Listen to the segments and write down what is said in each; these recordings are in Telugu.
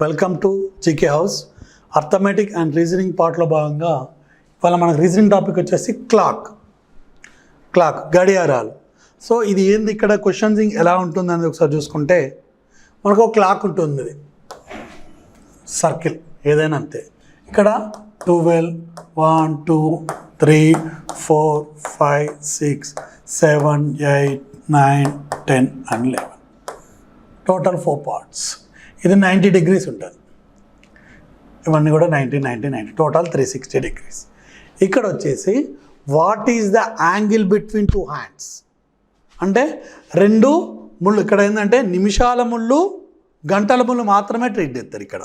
Welcome to GK house. Arithmetic and reasoning పార్ట్లో భాగంగా ఇవాళ మనకు రీజనింగ్ టాపిక్ వచ్చేసి క్లాక్ గడియారాలు. సో ఇది ఏంది, ఇక్కడ క్వశ్చన్సింగ్ ఎలా ఉంటుంది అనేది ఒకసారి చూసుకుంటే మనకు ఒక క్లాక్ ఉంటుంది, సర్కిల్ ఏదైనా అంతే. ఇక్కడ 12, 1, 2, 3, 4, 5, 6, 7, 8, 9, 10 and 11. Total 4 parts. ఇది 90 degrees ఉంటుంది. ఇవన్నీ కూడా 90 టోటల్ 360 degrees. ఇక్కడ వచ్చేసి what is the angle between two hands అంటే రెండు ముళ్ళు. ఇక్కడ ఏంటంటే నిమిషాల ముళ్ళు గంటల ముళ్ళు మాత్రమే ట్రీట్ చేస్తారు. ఇక్కడ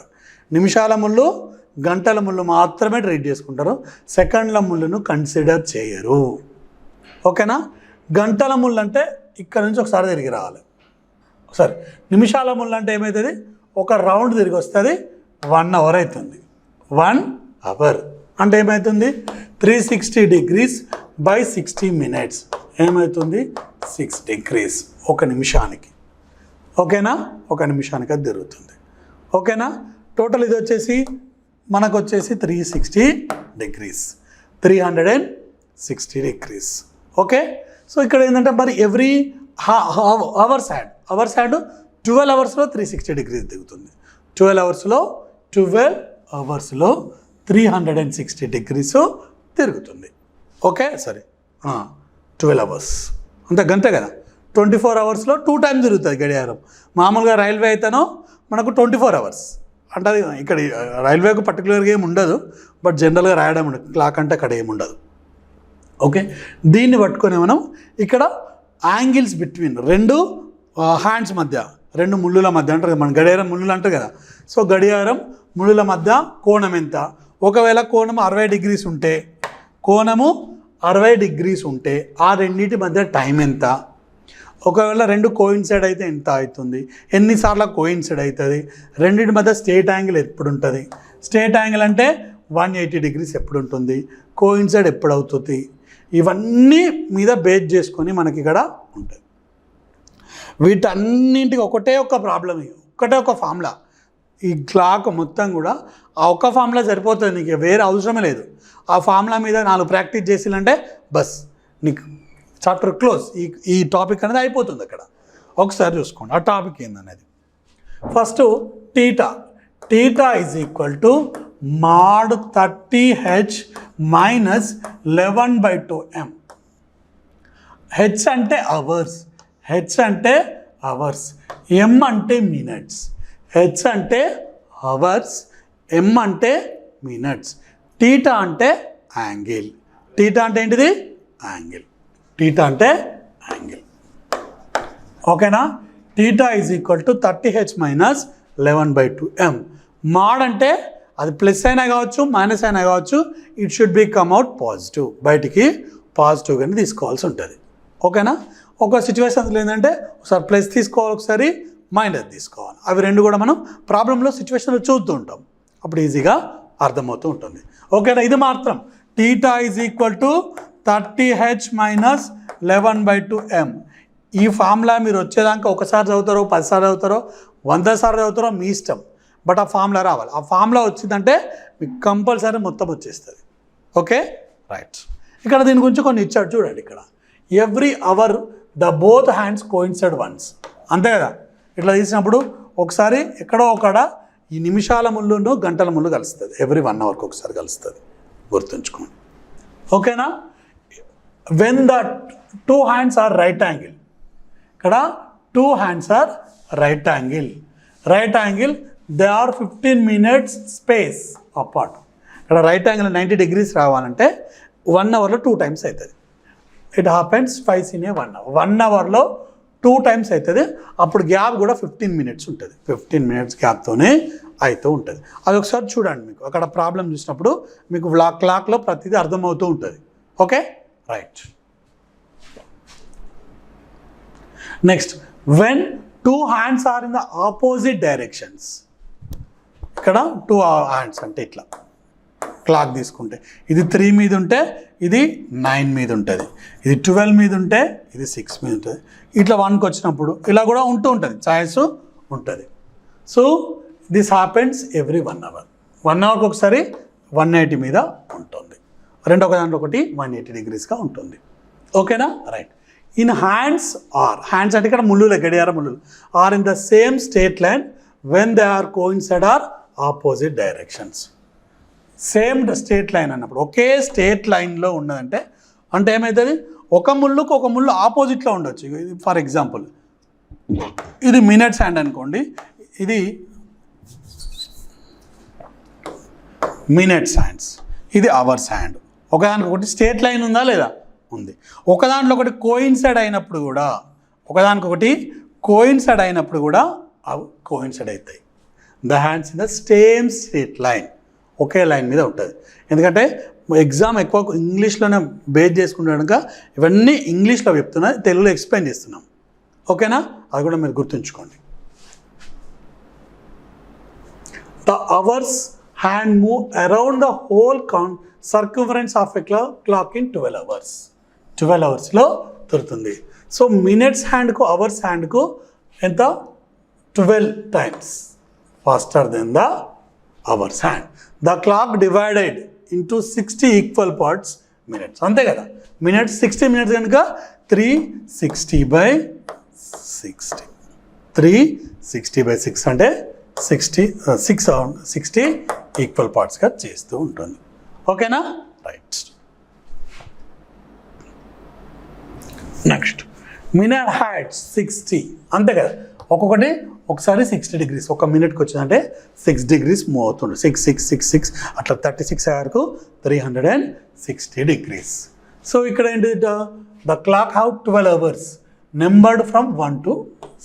నిమిషాల ముళ్ళు గంటల ముళ్ళు మాత్రమే ట్రీట్ చేసుకుంటారు, సెకండ్ల ముళ్ళను కన్సిడర్ చేయరు. ఓకేనా? గంటల ముళ్ళు అంటే ఇక్కడ నుంచి ఒకసారి తిరిగి రావాలి. ఒకసారి నిమిషాల ముళ్ళు అంటే ఏమవుతుంది, ఒక రౌండ్ తిరిగి వస్తుంది, 1 hour అవుతుంది. 1 hour అంటే ఏమవుతుంది, 360 degrees by 60 minutes ఏమవుతుంది, 6 degrees ఒక నిమిషానికి. ఓకేనా? ఒక నిమిషానికి అది తిరుగుతుంది. ఓకేనా? టోటల్ ఇది వచ్చేసి మనకు వచ్చేసి 360 degrees, 360 degrees. ఓకే. సో ఇక్కడ ఏంటంటే మరి every hours hand 12 hours 360 degrees దిగుతుంది. 12 hours 360 degrees తిరుగుతుంది. ఓకే, సరే 12 hours అంతే గంతే కదా. 24 hours 2 times తిరుగుతుంది గడియారం. మామూలుగా రైల్వే అయితేనో మనకు 24 hours అంటే అది ఇక్కడ రైల్వేకు పర్టికులర్గా ఏమి ఉండదు, బట్ జనరల్గా రాయడం ఉండదు. క్లాక్ అంటే అక్కడ ఏమి ఉండదు. ఓకే, దీన్ని పట్టుకొని మనం ఇక్కడ యాంగిల్స్ బిట్వీన్ రెండు హ్యాండ్స్ మధ్య, రెండు ముళ్ళుల మధ్య అంటారు, మన గడియారం ముళ్ళులు అంటారు కదా. సో గడియారం ముళ్ళుల మధ్య కోణం ఎంత, ఒకవేళ కోణం 60 degrees ఉంటే, కోణము 60 degrees ఉంటే ఆ రెండింటి మధ్య టైం ఎంత, ఒకవేళ రెండు కోయిన్సైడ్ అయితే ఎంత అవుతుంది, ఎన్నిసార్లు కోయిన్సైడ్ అవుతుంది, రెండింటి మధ్య స్ట్రేట్ యాంగిల్ ఎప్పుడు ఉంటుంది, స్ట్రేట్ యాంగిల్ అంటే 180 degrees ఎప్పుడు ఉంటుంది, కోయిన్సైడ్ ఎప్పుడు అవుతుంది, ఇవన్నీ మీద బేస్ చేసుకొని మనకి ఇక్కడ ఉంటుంది. వీటన్నింటికి ఒకటే ఒక ప్రాబ్లం, ఒకటే ఒక ఫార్ములా. ఈ క్లాక్ మొత్తం కూడా ఆ ఒక్క ఫార్ములా సరిపోతుంది, నీకు వేరే అవసరమే లేదు. ఆ ఫార్ములా మీద 4 ప్రాక్టీస్ చేసినంటే బస్ నీకు చాప్టర్ క్లోజ్. ఈ టాపిక్ అనేది అయిపోతుంది అక్కడ. ఒకసారి చూసుకోండి ఆ టాపిక్ ఏందనేది. First theta is equal to mod 30h minus 11/2m. H అంటే అవర్స్, ఎం అంటే మినిట్స్. హెచ్ అంటే అవర్స్, ఎం అంటే మినిట్స్, టీటా అంటే యాంగిల్. టీటా అంటే ఏంటిది, యాంగిల్. టీటా అంటే యాంగిల్. ఓకేనా? Theta is equal to 30h minus 11/2m. Mod అంటే అది ప్లస్ అయినా కావచ్చు మైనస్ అయినా కావచ్చు, it should be come out positive, బయటికి పాజిటివ్గానే తీసుకోవాల్సి ఉంటుంది. ఓకేనా? ఒక సిచ్యువేషన్స్లో ఏంటంటే ఒకసారి ప్లస్ తీసుకోవాలి, ఒకసారి మైనస్ తీసుకోవాలి. అవి రెండు కూడా మనం ప్రాబ్లంలో సిచ్యువేషన్లో చూస్తూ ఉంటాం, అప్పుడు ఈజీగా అర్థమవుతూ ఉంటుంది. ఓకేనా? ఇది మాత్రం theta is equal to 30h minus 11/2m. ఈ ఫార్ములా మీరు వచ్చేదాకా ఒకసారి చదువుతారో 10 సార్లు చదువుతారో 100 సార్లు చదువుతారో మీ ఇష్టం, బట్ ఆ ఫార్ములా రావాలి. ఆ ఫార్ములా వచ్చిందంటే మీకు కంపల్సరీ మొత్తం వచ్చేస్తుంది. Okay, right. ఇక్కడ దీని గురించి కొన్ని ఇచ్చాడు చూడండి. ఇక్కడ every hour the both hands coincide once, అంతే కదా. ఇట్లా తీసినప్పుడు ఒకసారి ఎక్కడో ఒకడ ఈ నిమిషాల ముళ్ళును గంటల ముళ్ళు కలుస్తుంది. ఎవ్రీ 1 hourకి ఒకసారి కలుస్తుంది, గుర్తుంచుకోండి. ఓకేనా? When the 2 hands are right angle, ఇక్కడ 2 hands are right angle they are 15 minutes space apart. ఇక్కడ రైట్ యాంగిల్ 90 degrees రావాలంటే 1 hourలో 2 times అవుతుంది. It happens twice in a 1 hour. 1 hourలో 2 times అవుతుంది. అప్పుడు గ్యాప్ కూడా 15 minutes ఉంటుంది. 15 minutes గ్యాప్తోనే అవుతూ ఉంటుంది. అది ఒకసారి చూడండి, మీకు అక్కడ ప్రాబ్లం చూసినప్పుడు మీకు క్లాక్లో ప్రతిదీ అర్థమవుతూ ఉంటుంది. Okay, right. Next, when 2 hands are in the opposite directions. ఇక్కడ 2 hands అంటే ఇట్లా క్లాక్ తీసుకుంటే ఇది 3 మీద ఉంటే ఇది 9 మీద ఉంటుంది, ఇది 12 మీద ఉంటే ఇది 6 మీద ఉంటుంది. ఇట్లా 1కి వచ్చినప్పుడు ఇలా కూడా ఉంటూ ఉంటుంది, ఛాయిస్ ఉంటుంది. So this happens every 1 hour. 1 hourకి ఒకసారి 180 మీద ఉంటుంది. ఒక దాంట్లో ఒకటి 180 degreesగా ఉంటుంది. ఓకేనా? రైట్. ఇన్ హ్యాండ్స్ హ్యాండ్స్ అంటే ఇక్కడ ముళ్ళులే, గడియార ముళ్ళులు are in the same straight line when they are coincide or opposite directions. Same straight line అన్నప్పుడు, ఒకే స్ట్రెయిట్ లైన్లో ఉన్నదంటే అంటే ఏమవుతుంది, ఒక ముళ్ళుకు ఒక ముళ్ళు ఆపోజిట్లో ఉండొచ్చు. ఫర్ ఎగ్జాంపుల్ ఇది మినిట్స్ హ్యాండ్ అనుకోండి, ఇది మినిట్స్ హ్యాండ్స్, ఇది అవర్స్ హ్యాండ్. ఒకదానికి ఒకటి స్ట్రెయిట్ లైన్ ఉందా లేదా? ఉంది. ఒకదాంట్లో ఒకటి కోయిన్సైడ్ అయినప్పుడు కూడా, ఒకదానికొకటి కోయిన్సైడ్ అయినప్పుడు కూడా అవి కోయిన్సైడ్ అవుతాయి. The hands in the same straight line, okay line మీద ఉంటుంది. ఎందుకంటే ఎగ్జామ్ ఎక్కువ ఇంగ్లీష్లోనే బేస్ చేసుకుంటే కనుక ఇవన్నీ ఇంగ్లీష్లో చెప్తున్నా, తెలుగులో ఎక్స్ప్లెయిన్ చేస్తున్నాం. ఓకేనా? అది కూడా మీరు గుర్తుంచుకోండి. The hours hand move around the whole circumference of a clock in 12 hours. 12 hours తిరుగుతుంది. సో మినిట్స్ హ్యాండ్కు అవర్స్ హ్యాండ్కు ఎంత? 12 times faster than the hours hand. The clock divided into 60 equal parts minutes. అంతే కదా, మినిట్స్ 60 minutes కనుక 360/60. 360/6 అంటే 60 ఈక్వల్ పార్ట్స్గా చేస్తూ ఉంటుంది. ఓకేనా? రైట్. నెక్స్ట్ మినిట్ హ్యాండ్స్ 60, అంతే కదా, ఒక్కొక్కటి ఒకసారి 60 degrees, ఒక మినిట్కి వచ్చిందంటే 6 degrees మూవ్ అవుతుండే. 6 అట్లా 36 వరకు 360 degrees. సో ఇక్కడ ఏంటి, the clock have 12 hours numbered from 1 to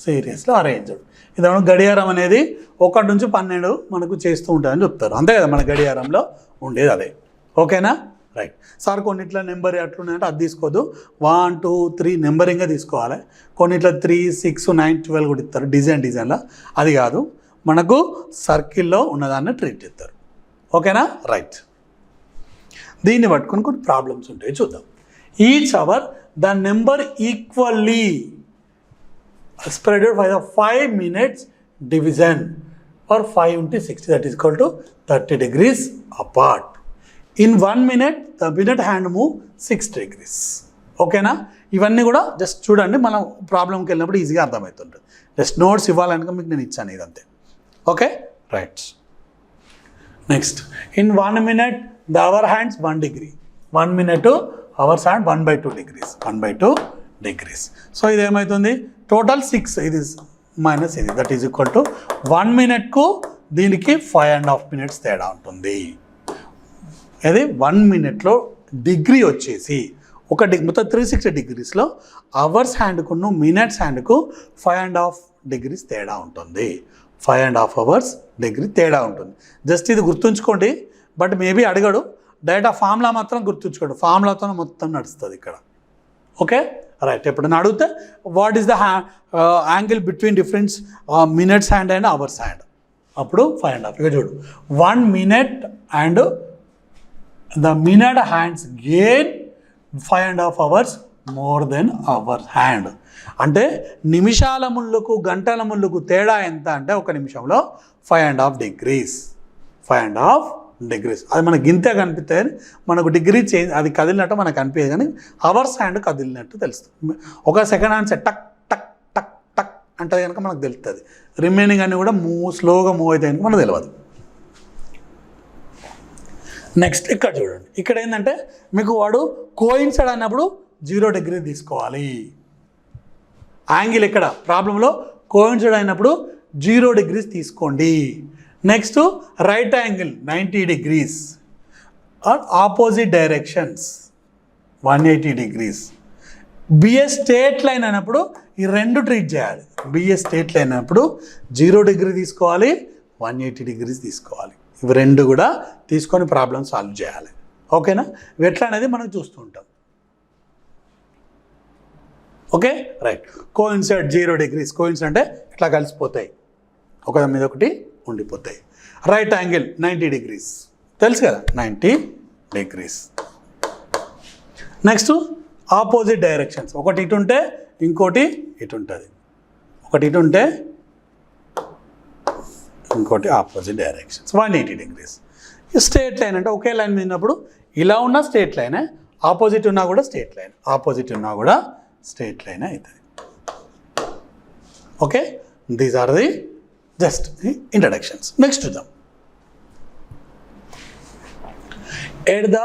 సిరీస్లో అరేంజ్డ్. ఇదేమో గడియారం అనేది 1 నుంచి 12 మనకు చేస్తూ ఉంటుందని చెప్తారు. అంతే కదా మన గడియారంలో ఉండేది అదే. ఓకేనా? రైట్. సార్ కొన్నిట్లా నెంబర్ ఎట్లున్నాయంటే అది తీసుకోవద్దు, 1 2 3 నెంబరింగ్గా తీసుకోవాలి. కొన్నిట్లా 3 6 9 12 కూడా ఇస్తారు డిజైన్లో, అది కాదు, మనకు సర్కిల్లో ఉన్నదాన్ని ట్రీట్ చేస్తారు. ఓకేనా? రైట్. దీన్ని పట్టుకొని కొన్ని ప్రాబ్లమ్స్ ఉంటాయి, చూద్దాం. Each hour the number equally spreaded by the 5 minutes division or 5 into 60, that is equal to 30 degrees apart. In 1 minute the minute hand move 6 degrees. ఓకేనా? ఇవన్నీ కూడా జస్ట్ చూడండి, మనం ప్రాబ్లంకి వెళ్ళినప్పుడు ఈజీగా అర్థమవుతుంటుంది. జస్ట్ నోట్స్ ఇవ్వాలనుక మీకు నేను ఇచ్చాను ఇదంతే. Okay? Right. Next, in 1 minute the hour hands 1 degree. 1 minute hours hand 1/2 degrees. 1/2 degrees. So ఇది ఏమవుతుంది, టోటల్ 6, ఇది మైనస్ ఇది, that is equal to 1 minute దీనికి 5.5 minutes తేడా ఉంటుంది. అది 1 minute డిగ్రీ వచ్చేసి మొత్తం 360 degreesలో అవర్స్ హ్యాండ్కును మినిట్స్ హ్యాండ్కు 5.5 degrees తేడా ఉంటుంది. 5.5 hours డిగ్రీ తేడా ఉంటుంది. జస్ట్ ఇది గుర్తుంచుకోండి. బట్ మేబీ అడగడు, డైరెక్ట్ ఆ ఫార్ములా మాత్రం గుర్తుంచుకోండి, ఫార్ములాతో మొత్తం నడుస్తుంది ఇక్కడ. ఓకే? రైట్. ఎప్పుడైనా అడిగితే what is the angle between difference minutes hand and hours hand, అప్పుడు 5.5. ఇక చూడు, 1 minute and the minute hands gain 5.5 hours more than hour hand. అంటే నిమిషాల ముళ్ళకు గంటల ముళ్ళకు తేడా ఎంత అంటే ఒక నిమిషంలో 5.5 degrees. 5.5 degrees. అది మనకు గింతే కనిపిస్తే మనకు డిగ్రీ చేంజ్, అది కదిలినట్టు మనకు అనిపించదు, కానీ అవర్స్ హ్యాండ్ కదిలినట్టు తెలుస్తుంది. ఒక సెకండ్ హ్యాండ్స్ టక్ టక్ టక్ టక్ అంటే కనుక మనకు తెలుస్తుంది. రిమైనింగ్ అన్నీ కూడా స్లోగా మూవ్ అయితే కనుక మనకు తెలియదు. నెక్స్ట్ ఇక్కడ చూడండి, ఇక్కడ ఏంటంటే మీకు వాడు కోయిన్సైడ్ అన్నప్పుడు 0 degree తీసుకోవాలి. యాంగిల్ ఇక్కడ ప్రాబ్లంలో కోయిన్సైడ్ అయినప్పుడు 0 degrees తీసుకోండి. Next right angle 90 degrees or opposite directions 180 degrees. బిఎస్ స్ట్రేట్ లైన్ అయినప్పుడు ఈ రెండు ట్రీట్ చేయాలి. బిఎస్ స్ట్రేట్ లైన్ అయినప్పుడు 0 degree తీసుకోవాలి, 180 degrees తీసుకోవాలి. ఇవి రెండు కూడా తీసుకొని ప్రాబ్లం సాల్వ్ చేయాలి. ఓకేనా? ఇవి ఎట్లా అనేది మనం చూస్తూ ఉంటాం. Okay? Right. Coincide 0 degrees, coincide అంటే ఇట్లా కలిసిపోతాయి, ఒకదాని మీద ఒకటి ఉండిపోతాయి. రైట్ యాంగిల్ 90 degrees తెలుసు కదా, 90 degrees. నెక్స్ట్ ఆపోజిట్ డైరెక్షన్స్, ఒకటి ఇటు ఉంటే ఇంకోటి ఇటు ఉంటుంది, ఒకటి ఇటు ఉంటే ఇంకోటి ఆపోజిట్ డైరెక్షన్స్ 180 degrees. ఈ స్ట్రేట్ లైన్ అంటే ఒకే లైన్ మీద ఉన్నప్పుడు ఇలా ఉన్న స్ట్రేట్ లైనే, ఆపోజిట్ ఉన్నా కూడా స్ట్రేట్ లైన్, ఆపోజిట్ ఉన్నా కూడా స్ట్రేట్ లైన్ అవుతుంది. Okay, these are the just introductions. Next చూద్దాం. At the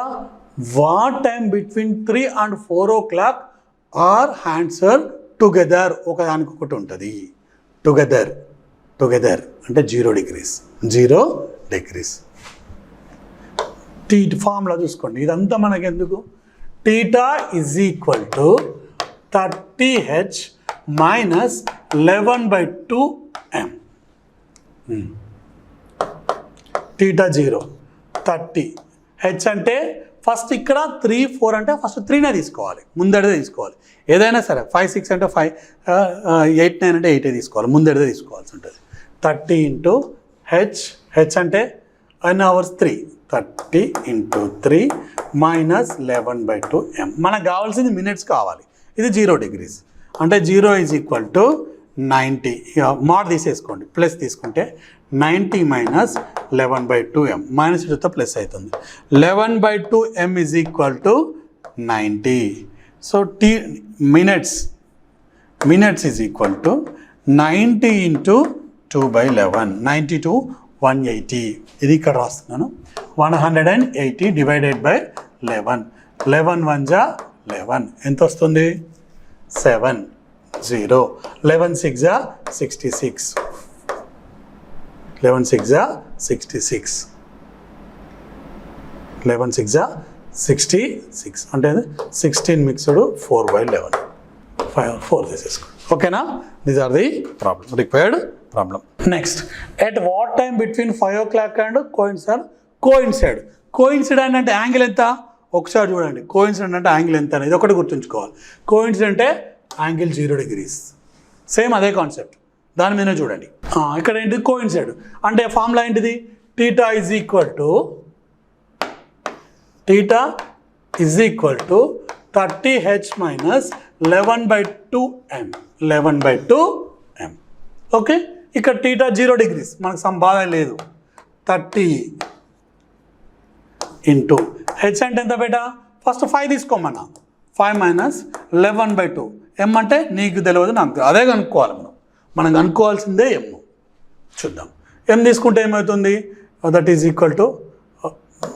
what time between 3 and 4 o'clock are hands are together, ఒకదానికొకటి ఉంటుంది. టుగెదర్ అంటే 0 degrees. ఫార్ములా చూసుకోండి, ఇదంతా మనకి ఎందుకు? Theta is equal to 30h minus 11/2m. Theta 0, 30. H అంటే ఫస్ట్ ఇక్కడ 3, 4 అంటే ఫస్ట్ 3నే తీసుకోవాలి, ముందడిదే తీసుకోవాలి. ఏదైనా సరే 5, 6 అంటే 5, 8, 9 అంటే 8 తీసుకోవాలి, ముందడిదే తీసుకోవాల్సి ఉంటుంది. 30 ఇంటూ హెచ్ అంటే n hours 3, 30 into 3 minus 11/2m. మనకు కావాల్సింది మినిట్స్ కావాలి. ఇది 0 degrees అంటే 0 ఈజ్ ఈక్వల్ టు 90. మాడ్ తీసేసుకోండి, ప్లస్ తీసుకుంటే 90 మైనస్ 11/2m, మైనస్ ఇటుతో ప్లస్ అవుతుంది. 11/2m is equal to 90. So minutes is equal to 90 into 2/11, 90 to 180. ఇది ఇక్కడ రాస్తున్నాను. 180 డివైడెడ్ బై 11. 11 1 జా 11, ఎంత వస్తుంది? 7, 0. 11 6 జా 66. 11 6 జా 66. 11 6 జా 66 అంటే 16 మిక్స్డ్ 4/11. 4 తీసేసుకోండి. ఓకేనా? These are the problem, required problem. Next, at what time between 5 o'clock and coincide అంటే యాంగిల్ ఎంత? ఒకసారి చూడండి, కోయిన్సిడెంట్ అంటే యాంగిల్ ఎంత అనేది ఒకటి గుర్తుంచుకోవాలి. కోయిన్సిడెంట్ అంటే యాంగిల్ 0 degrees, సేమ్ అదే కాన్సెప్ట్, దాని మీద చూడండి. ఇక్కడ ఏంటి? కోయిన్సైడ్ అంటే ఫార్ములా ఏంటిది? Theta is equal to 30h minus 11/2m. 11/2m. Okay, ఇక్కడ టీటా 0 degrees, మనకు సంబాధ లేదు. 30 ఇంటూ హెచ్ అంటే ఎంత బేటా? ఫస్ట్ 5 తీసుకోమన్నా, 5 మైనస్ 11/2. m అంటే నీకు తెలియదు, నాకు అదే కనుక్కోవాలి. మనం కనుక్కోవాల్సిందే m. చూద్దాం, m తీసుకుంటే ఏమవుతుంది? That is equal to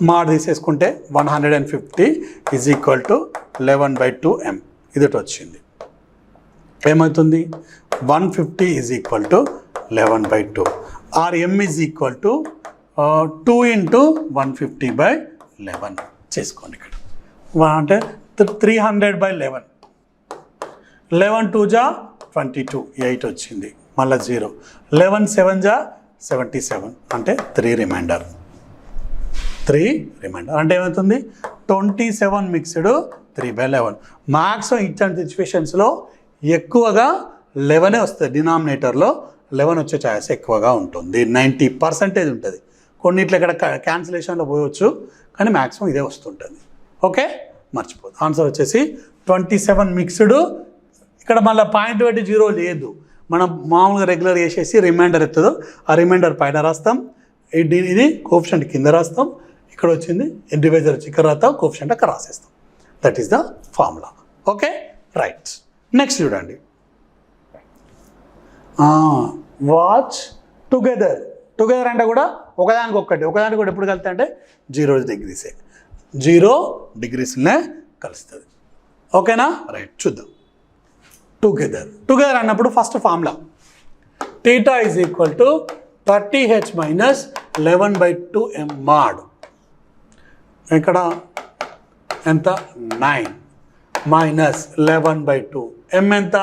mod తీసేసుకుంటే 150 ఈజ్ ఈక్వల్ టు 11/2m. ఇది వచ్చింది. ఏమవుతుంది? 150 is equal to 11/2. Or m is equal to 2 into 150/11 చేసుకోండి. ఇక్కడ అంటే 300/11. 11 2 జా 22, 8 వచ్చింది, మళ్ళీ 0. 11 7 జా 77 అంటే 3 రిమైండర్. అంటే ఏమవుతుంది? 27 మిక్స్డ్ 3/11. మ్యాక్సిమం ఇట్లాంటి సిచ్యువేషన్స్లో ఎక్కువగా 11 వస్తుంది, డినామినేటర్లో 11 వచ్చే ఛాయిస్ ఎక్కువగా ఉంటుంది. 90% ఉంటుంది. కొన్నిట్లో ఇక్కడ క్యాన్సిలేషన్లో పోయవచ్చు, కానీ మ్యాక్సిమం ఇదే వస్తుంటుంది. ఓకే, మర్చిపోదు. ఆన్సర్ వచ్చేసి 27 మిక్స్డ్. ఇక్కడ మళ్ళీ పాయింట్ పెట్టి 0 లేదు, మనం మామూలుగా రెగ్యులర్ చేసేసి రిమైండర్ ఎత్తదో ఆ రిమైండర్ పైన రాస్తాం, ఇది కోఎఫిషియంట్ కింద రాస్తాం, ఇక్కడ వచ్చింది డివైజర్ వచ్చి ఇక్కడ రాస్తాం, కోఎఫిషియంట్ అక్కడ రాసేస్తాం. That is the formula. Okay, right. Next చూడండి, వాచ్ టుగెదర్ అంటే కూడా ఒకదానికి కూడా ఎప్పుడు కలుస్తాయి అంటే 0 degrees. 0 degreesనే కలుస్తుంది. ఓకేనా? రైట్, చూద్దాం. టుగెదర్ అన్నప్పుడు first formula theta is equal to 30h minus 11/2m mod. ఇక్కడ ఎంత? 9 మైనస్ 11/2. m ఎంత?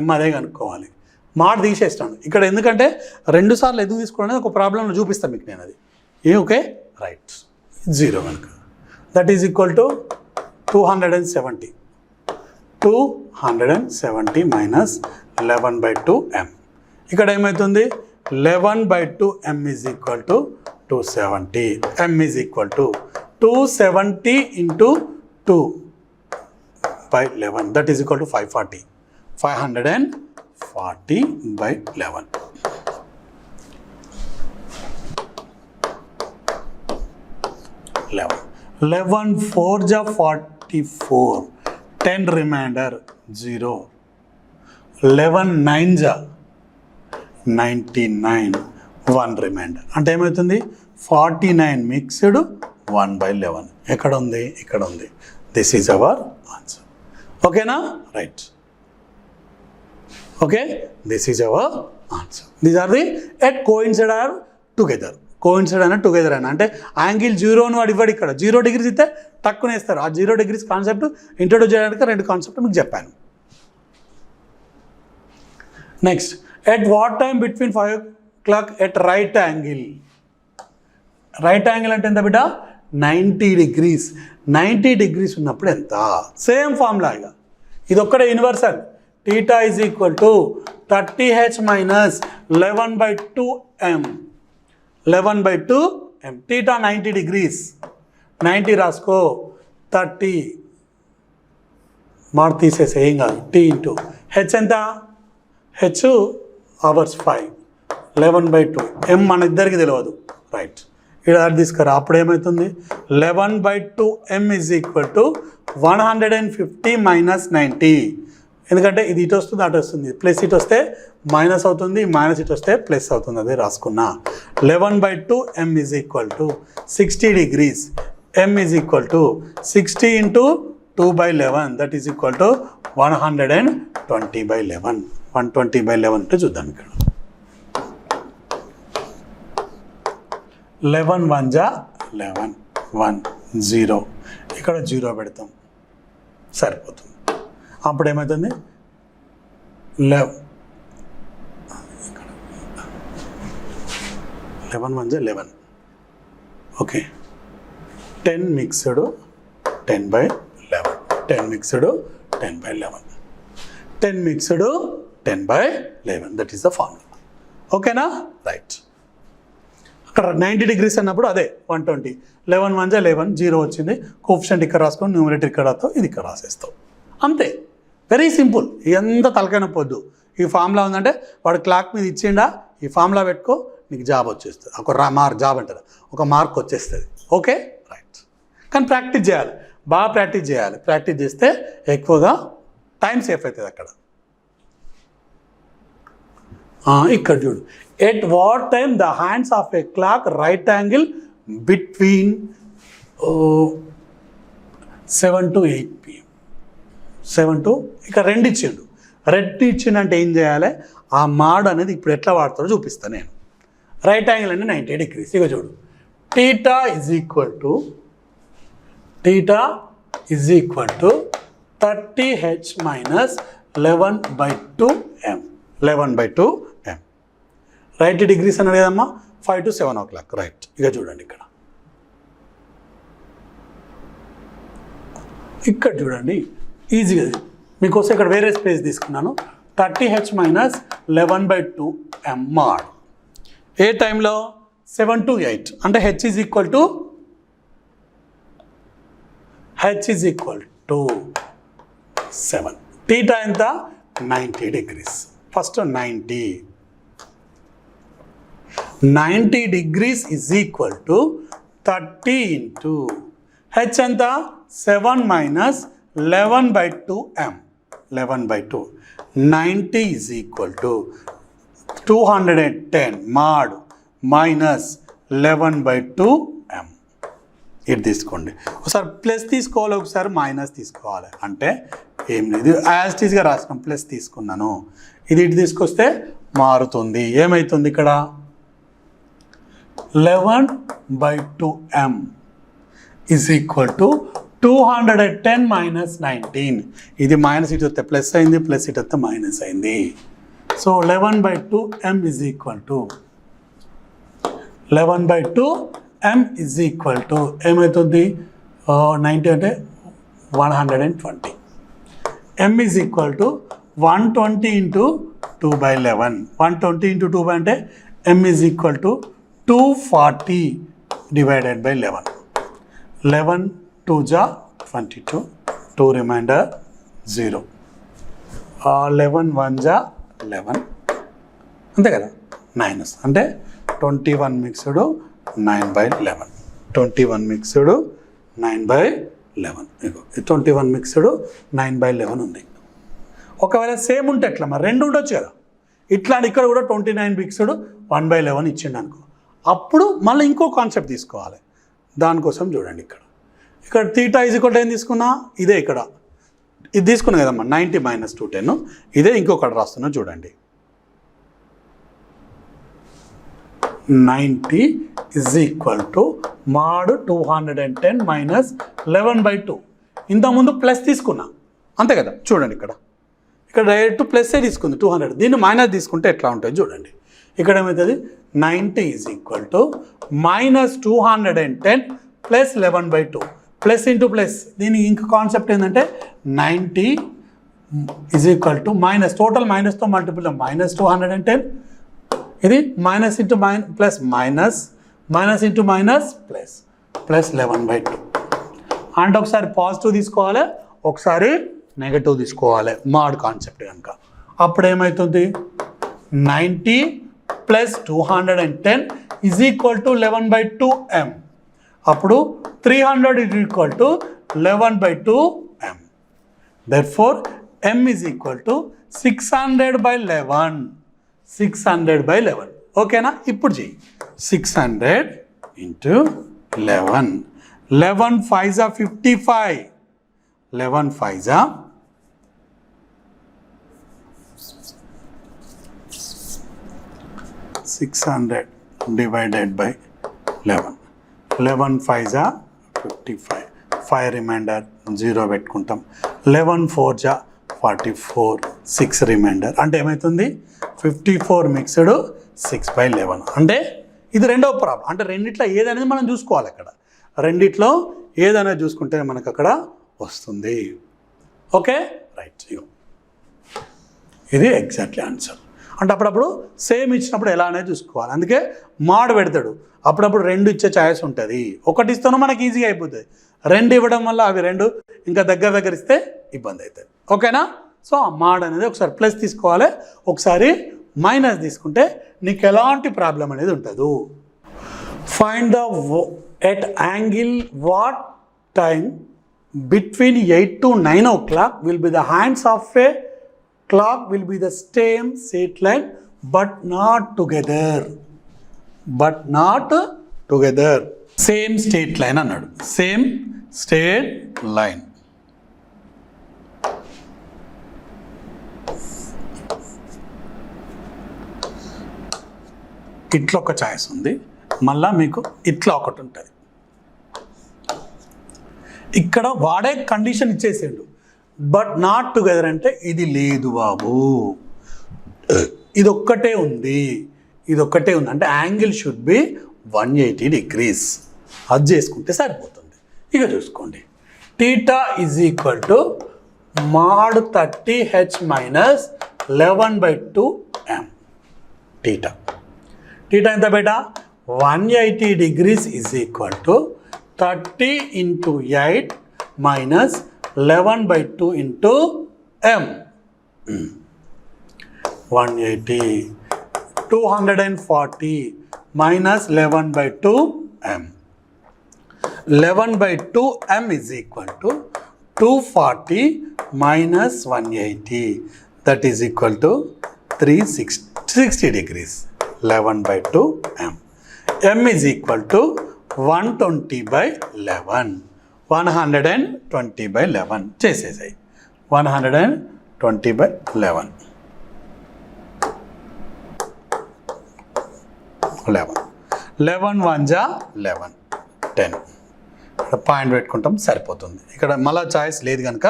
m అదే కనుక్కోవాలి. మాడ్ తీసేస్తాను ఇక్కడ, ఎందుకంటే 2 సార్లు ఎందుకు తీసుకోవడం ఒక ప్రాబ్లంలో చూపిస్తాను మీకు నేను అది. Okay, right. 0 కనుక that is equal to 270 minus 11/2m. ఇక్కడ ఏమవుతుంది? 11/2m is equal to 270. m is equal to 270 into 2/11, that is equal to 540. 540/11. 11. 11 4 ja 44. 10 remainder 0. 11 9 ja 99. 1 remainder. అంటే ఏమవుతుంది 49 మిక్స్డ్ 1/11. ఎక్కడ ఉంది? ఇక్కడ ఉంది. This is our answer. ఓకేనా? Right. Okay, this is our answer. These are the at coincide are together. Coincide అయినా టుగెదర్ అయినా అంటే యాంగిల్ 0 వాడు ఇవ్వడు. ఇక్కడ 0 degrees ఇస్తే టక్కున వేస్తారు. ఆ 0 degrees కాన్సెప్ట్ ఇంట్రొడ్యూస్ చేయడానికి 2 కాన్సెప్ట్ మీకు చెప్పాను. Next, at what time between 5 o'clock at right angle. Right angle అంటే ఎంత బిడ్డ? 90 degrees. 90 degrees ఉన్నప్పుడు ఎంత? Same formula. ఇక ఇది ఒక్కడే universal. θ is equal to 30h minus 11/2m. 11/2m. θ 90 degrees. 90 రాసుకో. 30 మార్క్ తీసేసే, ఏం కాదు. t ఇంటూ హెచ్ ఎంత? H hours 5. 11/2. m మన ఇద్దరికి తెలియదు. రైట్, ఇక్కడ తీసుకురా. అప్పుడు ఏమవుతుంది? 11/2m is equal to 150 minus 90. ఎందుకంటే ఇది ఇటు వస్తుంది, అటు వస్తుంది. ప్లస్ ఇటు వస్తే మైనస్ అవుతుంది, మైనస్ ఇటు వస్తే ప్లస్ అవుతుంది. అదే రాసుకున్నా. 11/2m is equal to 60 degrees. m is equal to 60 into 2/11. That is equal to 120/11. 120/11 అంటే చూద్దాం. ఇక్కడ 11 1 ja 11. 1 0. ఇక్కడ 0 పెడతాం, సరిపోతుంది. అప్పుడు ఏమవుతుంది? 11 1 ja 11. Okay, 10 mixed 10/11. 10 mixed 10/11. 10 mixed 10/11. That is the formula. ఓకేనా? రైట్. అక్కడ 90 degrees అన్నప్పుడు అదే 120. 11 1 ja 11. 0 వచ్చింది. కోఫిషియంట్ ఇక్కడ రాసుకొని న్యూమరేటర్ ఇక్కడ రాస్తావు, ఇది ఇక్కడ రాసేస్తావు. అంతే, వెరీ సింపుల్. ఎంత తలకైన పొద్దు. ఈ ఫార్ములా ఉందంటే వాడు క్లాక్ మీద ఇచ్చిండా, ఈ ఫార్ములా పెట్టుకో, నీకు జాబ్ వచ్చేస్తుంది. ఒక జాబ్ అంటారు, ఒక మార్క్ వచ్చేస్తుంది. Okay, right. కానీ ప్రాక్టీస్ చేయాలి, బాగా ప్రాక్టీస్ చేయాలి. ప్రాక్టీస్ చేస్తే ఎక్కువగా టైం సేఫ్ అవుతుంది అక్కడ. ఇక్కడ చూడు. At what time the hands of a clock right angle between 7 to 8 PM. 7 to ఇక్కడ 2 ఇచ్చిండు. 2 ఇచ్చిండంటే ఏం చేయాలి? ఆ మాడ్ అనేది ఇప్పుడు ఎట్లా వాడతారో చూపిస్తాను నేను. రైట్ యాంగిల్ అంటే 90 degrees. ఇక చూడు. θ is equal to 30h minus 11/2m. 11/2m. Right degrees అన్నాడు కదమ్మా. 5 to 7 o'clock. రైట్. ఇక చూడండి ఇక్కడ చూడండి, ఈజీగా మీకోసం ఇక్కడ వేరే స్పేస్ తీసుకున్నాను. 30h minus 11/2m mod. ఏ టైంలో? 7 to 8. అంటే h ఈజ్ ఈక్వల్ టు 7. θ ఎంత? 90 degrees. First 90 degrees is equal to 30 into h ఎంత? 7 minus 11/2m. 11/2. 90 is equal to 210 mod minus 11/2m. ఇది తీసుకోండి. ఒకసారి ప్లస్ తీసుకోవాలి, ఒకసారి మైనస్ తీసుకోవాలి. అంటే ఏం లేదు, యాజ్ ఇట్ ఈస్గా రాసినాం. ప్లస్ తీసుకున్నాను, ఇది ఇటు తీసుకొస్తే మారుతుంది. ఏమవుతుంది ఇక్కడ? 11/2m is equal to 210 minus 19. ఇది మైనస్ ఇటు వస్తే ప్లస్ అయింది, ప్లస్ ఇటు వస్తే మైనస్ అయింది. So 11/2m is equal to 11/2m is equal to ఏమవుతుంది? 90 అంటే 120. m is equal to 120 into 2/11. 120 into 2 అంటే m is equal to 240 divided by 11. 11 2 ja 22. 2 reminder 0. 11 1 ja 11. అంతే కదా. 9 అంటే 21 మిక్స్డ్ 9/11. 21 మిక్స్డ్ 9/11. ఇగో 21 మిక్స్డ్ 9/11 ఉంది. ఒకవేళ సేమ్ ఉంటే ఎట్లా మరి రెండు ఉండొచ్చు కదా. ఇట్లా ఇక్కడ కూడా 29 మిక్స్డ్ 1/11 ఇచ్చిండు అనుకో, అప్పుడు మళ్ళీ ఇంకో కాన్సెప్ట్ తీసుకోవాలి. దానికోసం చూడండి ఇక్కడ తీటా ఈజ్ ఈక్వల్ టు ఏం తీసుకున్నా, ఇదే ఇక్కడ ఇది తీసుకున్నా కదమ్మా 90 - 210. ఇదే ఇంకొకటి రాస్తున్నా చూడండి. 90 ఈజ్ ఈక్వల్ టు mod 210 - 11/2. ఇంతకుముందు ప్లస్ తీసుకున్నా అంతే కదా. చూడండి ఇక్కడ డైరెక్ట్ ప్లస్సే తీసుకుంది 200. దీన్ని మైనస్ తీసుకుంటే ఎట్లా ఉంటుంది చూడండి. ఇక్కడ ఏమవుతుంది 90 is equal to -210 + 11/2. Plus into plus. దీనికి ఇంకో కాన్సెప్ట్ ఏంటంటే 90 is equal to minus, total మైనస్తో మల్టిపుల్ -210. ఇది minus into plus minus into minus plus 11/2. అంటే ఒకసారి పాజిటివ్ తీసుకోవాలి, ఒకసారి నెగటివ్ తీసుకోవాలి మాడ్ కాన్సెప్ట్ కనుక. అప్పుడు ఏమవుతుంది 90 + 210 ఈజ్ ఈక్వల్ టు 11/2m. అప్పుడు 300 is equal to 11/2m. Therefore m is equal to 600/11. 600/11. ఓకేనా. ఇప్పుడు చెయ్యి 600 × 11. 11 × 5 = 55. 11 × 5 = 600 / 11. 11 × 5 = 55. 5 రిమైండర్ 0 పెట్టుకుంటాం. 11 × 4 = 44. 6 రిమైండర్ అంటే ఏమవుతుంది 54 మిక్స్డ్ 6/11. అంటే ఇది రెండవ ప్రాబ్లం. అంటే రెండిట్లో ఏదనేది మనం చూసుకోవాలి. అక్కడ రెండిట్లో ఏదైనా చూసుకుంటే మనకు అక్కడ వస్తుంది. Okay right. ఇది ఎగ్జాక్ట్లీ ఆన్సర్. అంటే అప్పుడప్పుడు సేమ్ ఇచ్చినప్పుడు ఎలా అనేది చూసుకోవాలి. అందుకే మాడ్ పెడతాడు. అప్పుడప్పుడు రెండు ఇచ్చే ఛాయిస్ ఉంటుంది. ఒకటి ఇస్తేనో మనకి ఈజీగా అయిపోతుంది. రెండు ఇవ్వడం వల్ల అవి రెండు ఇంకా దగ్గర ఇస్తే ఇబ్బంది అవుతుంది. ఓకేనా. సో ఆ మాడ్ అనేది ఒకసారి ప్లస్ తీసుకోవాలి, ఒకసారి మైనస్ తీసుకుంటే నీకు ఎలాంటి ప్రాబ్లం అనేది ఉంటుంది. Find the at angle what time between 8 to 9 o'clock will be the hands of a clock will be the same straight line but not together. Same straight line అన్నాడు. Same straight line. ఇట్లా ఒక ఛాయిస్ ఉంది, మళ్ళా మీకు ఇట్లా ఒకటి ఉంటుంది. ఇక్కడ వాడే కండిషన్ ఇచ్చేసాడు బట్ నాట్ టుగెదర్ అంటే ఇది లేదు బాబు, ఇది ఒక్కటే ఉంది అంటే యాంగిల్ షుడ్ బి 180 degrees. అది చేసుకుంటే సరిపోతుంది. ఇక చూసుకోండి theta is equal to mod 30h - 11/2m. Theta ఎంత బేటా 180 degrees is equal to 30 × 8 - 11/2 × m. 180 240 - 11/2m. 11/2m is equal to 240 - 180. That is equal to 360 degrees. 11/2m. m is equal to 120/11. 120/11 చేసేసాయి. 120/11. 11 1 11 10. Point పెట్టుకుంటాం సరిపోతుంది. ఇక్కడ మళ్ళీ చాయిస్ లేదు కనుక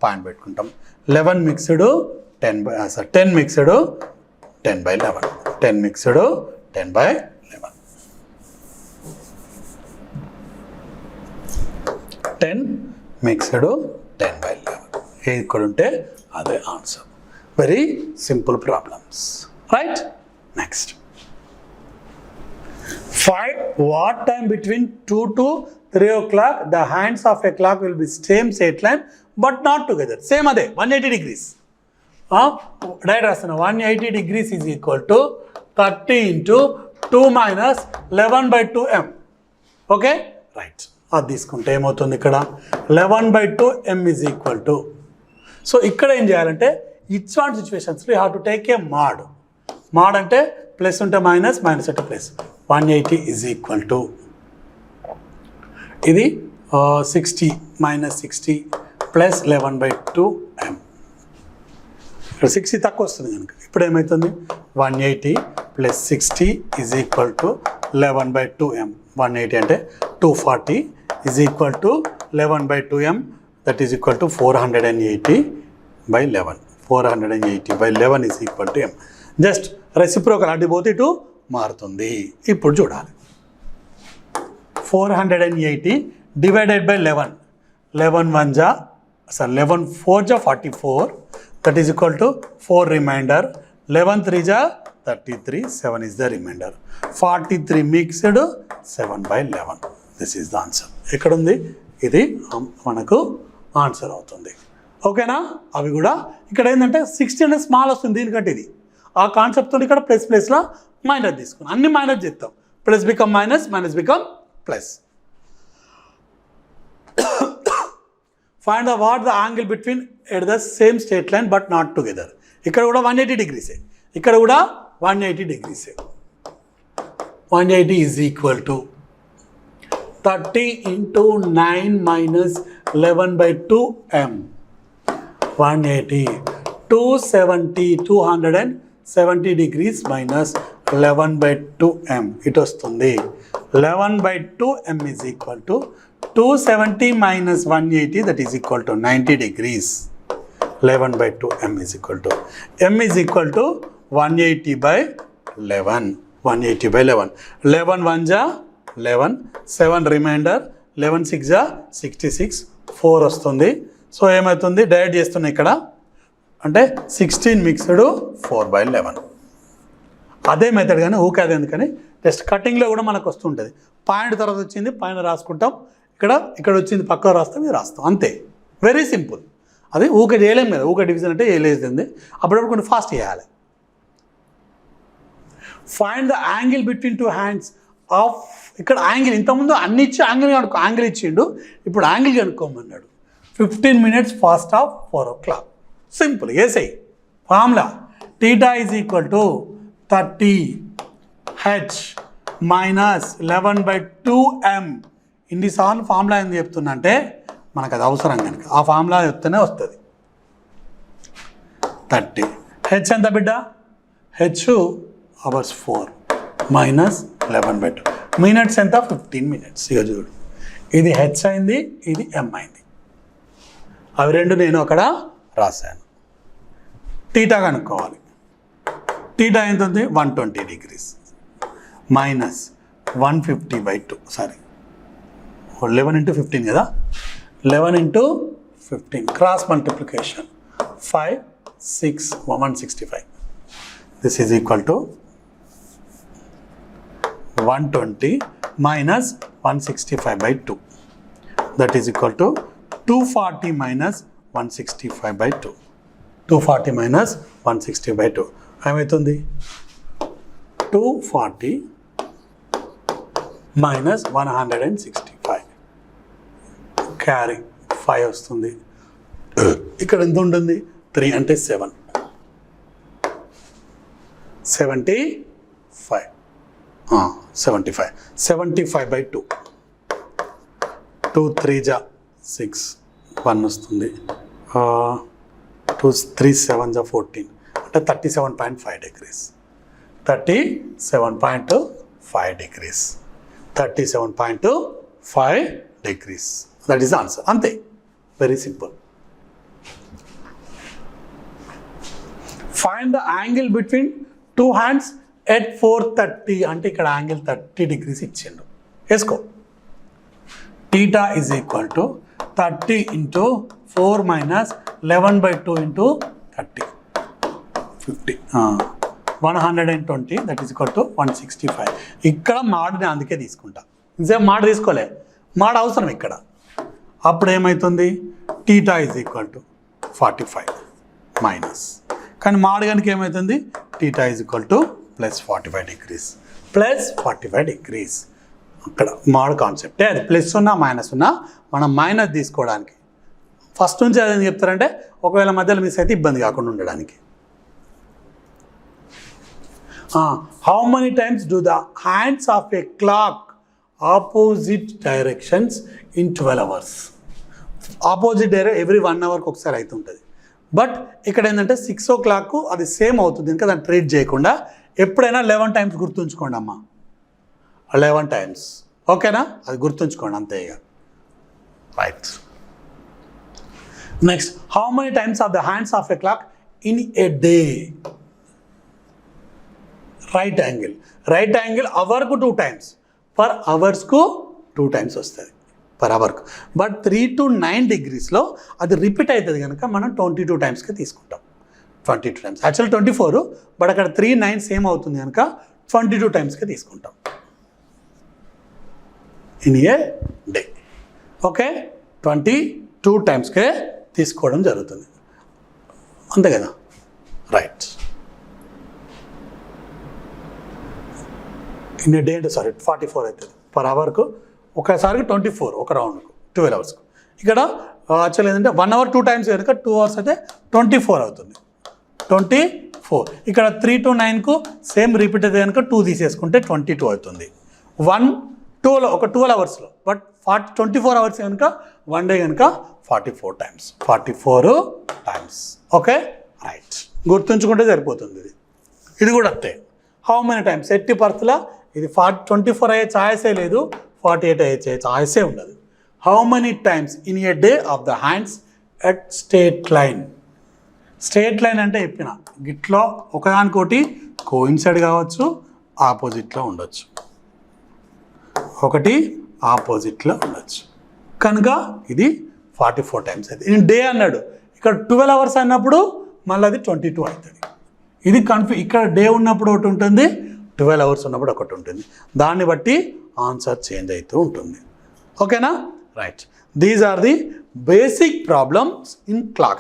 పాయింట్ పెట్టుకుంటాం. 11 మిక్స్డ్ 10 మిక్స్డ్ 10/11. 10 మిక్స్డ్ 10/11. 10 మిక్స్డ్ 10/11. ఏది ఇక్కడ ఉంటే అదే answer. Very simple problems. Right. Next, find what time between 2 to 3 o'clock the hands of a clock will be same straight line but not together. Same అదే 180 degrees. డైరెక్ట్ రాస్తున్నా 180 degrees is equal to 30 × 2 - 11/2m. Okay right, అది తీసుకుంటే ఏమవుతుంది ఇక్కడ 11/2 m is equal to. So ఇక్కడ ఏం చేయాలంటే ఇట్లాంటి సిచ్యువేషన్స్లో you have to take a mod. Mod అంటే ప్లస్ ఉంటే మైనస్, మైనస్ అంటే ప్లస్. 180 ఈజ్ ఈక్వల్ టు ఇది 60 మైనస్ 60 ప్లస్ 11/2 m. ఇక్కడ 60 తక్కువ వస్తుంది కనుక ఇప్పుడు ఏమవుతుంది 180 plus 60 is equal to 11/2 m. 180 అంటే 240 is equal to 11/2 m, that is equal to 480/11. 480/11 is equal to m. Just reciprocal అటు పోతే ఇటు మారుతుంది. ఇప్పుడు చూడాలి 480 డివైడెడ్ బై 11. 11 4 జా 44, that is equal to 4 reminder. 11 3 జా 33, 7 is the reminder. 43 mixed 7/11. This is the answer. ఎక్కడుంది ఇది మనకు ఆన్సర్ అవుతుంది. ఓకేనా? అవి కూడా ఇక్కడ ఏంటంటే 60 అనేది స్మాల్ వస్తుంది దీనికంటే. ఇది ఆ కాన్సెప్ట్తో ఇక్కడ ప్లస్ ప్లస్లో మైనస్ తీసుకున్నాం. అన్ని మైనస్ చేస్తాం. Plus become minus, minus become plus. Find what the angle between at the same straight line but not together. ఇక్కడ కూడా 180 degrees. ఇక్కడ కూడా 180 degrees. 180 is equal to 30 into 9 minus 11/2 m. 180 270 degrees minus 11/2 m. ఇటు వస్తుంది 11/2 m is equal to 270 minus 180, that is equal to 90 degrees. 11/2 m is equal to 180/11. 180/11. 11 1 ja 11, 7 reminder, 11 6 జా 66, 4 వస్తుంది. సో ఏమవుతుంది డైరెక్ట్ చేస్తున్నాయి ఇక్కడ అంటే 16 మిక్స్డ్ 4/11. అదే మెథడ్ కానీ ఊకే అదే ఎందుకని జస్ట్ కటింగ్లో కూడా మనకు వస్తుంటుంది. పాయింట్ తర్వాత వచ్చింది పైన రాసుకుంటాం, ఇక్కడ వచ్చింది పక్కన రాస్తాం, ఇది రాస్తాం, అంతే. Very simple. అది ఊకే చేయలేము కదా. ఊకే డివిజన్ అంటే వేయలేదండి, అప్పుడప్పుడు కొన్ని ఫాస్ట్ చేయాలి. Find the angle between 2 hands of. ఇక్కడ యాంగిల్ ఇంతకుముందు అన్ని ఇచ్చి యాంగిల్ ఇచ్చిండు, ఇప్పుడు యాంగిల్ కనుక్కోమన్నాడు. 15 minutes fast of 4 o'clock. Simple వేసాయి formula. Theta is equal to 30h minus 11/2 m. ఇన్నిసార్లు ఫార్ములా ఎందుకు చెప్తున్నా అంటే మనకు అది అవసరం కనుక ఆ ఫార్ములా చెప్తేనే వస్తుంది. 30 హెచ్ ఎంత బిడ్డ? H hours 4 minus 11/2. మినిట్స్ ఎంత? 15 minutes. ఇక చూడు, ఇది హెచ్ అయింది, ఇది ఎం అయింది. అవి రెండు నేను అక్కడ రాశాను. టీటా కనుక్కోవాలి. టీటా ఎంత ఉంది? 120 degrees మైనస్ 150/2. సారీ 11 into 15 కదా, 11 into 15 cross multiplication 5 6 165. This is equal to 120 minus 165/2. That is equal to 240 minus 165/2. 240 minus 160/2. ఏమవుతుంది? 240 minus 165. క్యారీ 5 వస్తుంది. ఇక్కడ ఎంత ఉంటుంది? 3 అంటే 7. 75. 75/2. 2 3 జా 6, 1 వస్తుంది. 2 3 7 జా 14 అంటే 37.5 degrees. 37.5 degrees. 37.5 degrees. That is the answer. అంతే. Very simple. Find the angle between 2 hands at 430. అంటే ఇక్కడ యాంగిల్ 30 degrees ఇచ్చిండు. వేసుకో. Theta is equal to 30 into 4 minus 11/2 into 30. 50. 120. That is equal to 165. ఇక్కడ మాడ్ని అందుకే తీసుకుంటా. ఇంతసేపు మాడ్ తీసుకోలే, మాడ్ అవసరం ఇక్కడ. అప్పుడు ఏమవుతుంది? Theta is equal to 45 minus, కానీ మాడ్ కనుక ఏమవుతుంది? Theta is equal to plus 45 degrees. Plus 45 degrees. అక్కడ మోడ్ కాన్సెప్టే అది, ప్లస్ ఉన్నా మైనస్ ఉన్నా మనం మైనస్ తీసుకోవడానికి. ఫస్ట్ నుంచి అదేం చెప్తారంటే ఒకవేళ మధ్యలో మిస్ అయితే ఇబ్బంది కాకుండా ఉండడానికి. How many times do the hands of a clock opposite directions in 12 hours? Opposite direct every 1 hourకి ఒకసారి అవుతుంటుంది. బట్ ఇక్కడ ఏంటంటే 6 o'clock అది సేమ్ అవుతుంది ఇంకా దాన్ని ట్రీట్ చేయకుండా ఎప్పుడైనా 11 times గుర్తుంచుకోండి అమ్మ, 11 times. ఓకేనా, అది గుర్తుంచుకోండి అంతే ఇక. Right. Next, how many times of the hands of a clock in a day? Right angle అవర్కు 2 times, పర్ అవర్స్కు 2 times వస్తుంది పర్ అవర్కు. బట్ 3 to 9 degreesలో అది రిపీట్ అవుతుంది కనుక మనం 22 timesకి తీసుకుంటాం. 22 times యాక్చువల్ 24, బట్ అక్కడ 3, 9 సేమ్ అవుతుంది కనుక 22 timesకి తీసుకుంటాం ఇన్ ఏ డే. ఓకే, 22 timesకే తీసుకోవడం జరుగుతుంది, అంతే కదా. రైట్. ఇన్ ఏ డే అంటే 44 అవుతుంది పర్ అవర్కు. ఒకసారికి 24, ఒక రౌండ్కు 12 hours. ఇక్కడ యాక్చువల్ ఏంటంటే 1 hour 2 times కనుక 2 hours అయితే 24 అవుతుంది. 24. ఇక్కడ 3 to 9కు సేమ్ రిపీట్ అయితే కనుక 2 తీసేసుకుంటే 22 అవుతుంది. 12 hours బట్ 24 hours కనుక 1 day కనుక 44 times. Okay, right. గుర్తుంచుకుంటే సరిపోతుంది. ఇది కూడా అంతే. How many times? ఎట్టి పరిస్థితుల్లో ఇది 24 అయ్యే ఛాయిసే లేదు, 48 అయ్యే ఛాయిసే ఉండదు. How many times in a day of the hands at straight line? Straight line అంటే చెప్పిన గిట్లో ఒకదానికోటి కోయిన్సైడ్ కావచ్చు, ఆపోజిట్లో ఉండొచ్చు, ఒకటి ఆపోజిట్లో ఉండొచ్చు కనుక ఇది 44 times అవుతుంది. ఇది డే అన్నాడు, ఇక్కడ 12 hours అన్నప్పుడు మళ్ళీ అది 22 అవుతుంది. ఇది ఇక్కడ డే ఉన్నప్పుడు ఒకటి ఉంటుంది, 12 hours ఉన్నప్పుడు ఒకటి ఉంటుంది. దాన్ని బట్టి ఆన్సర్ చేంజ్ అవుతూ ఉంటుంది. ఓకేనా, right. These are the basic problems in clock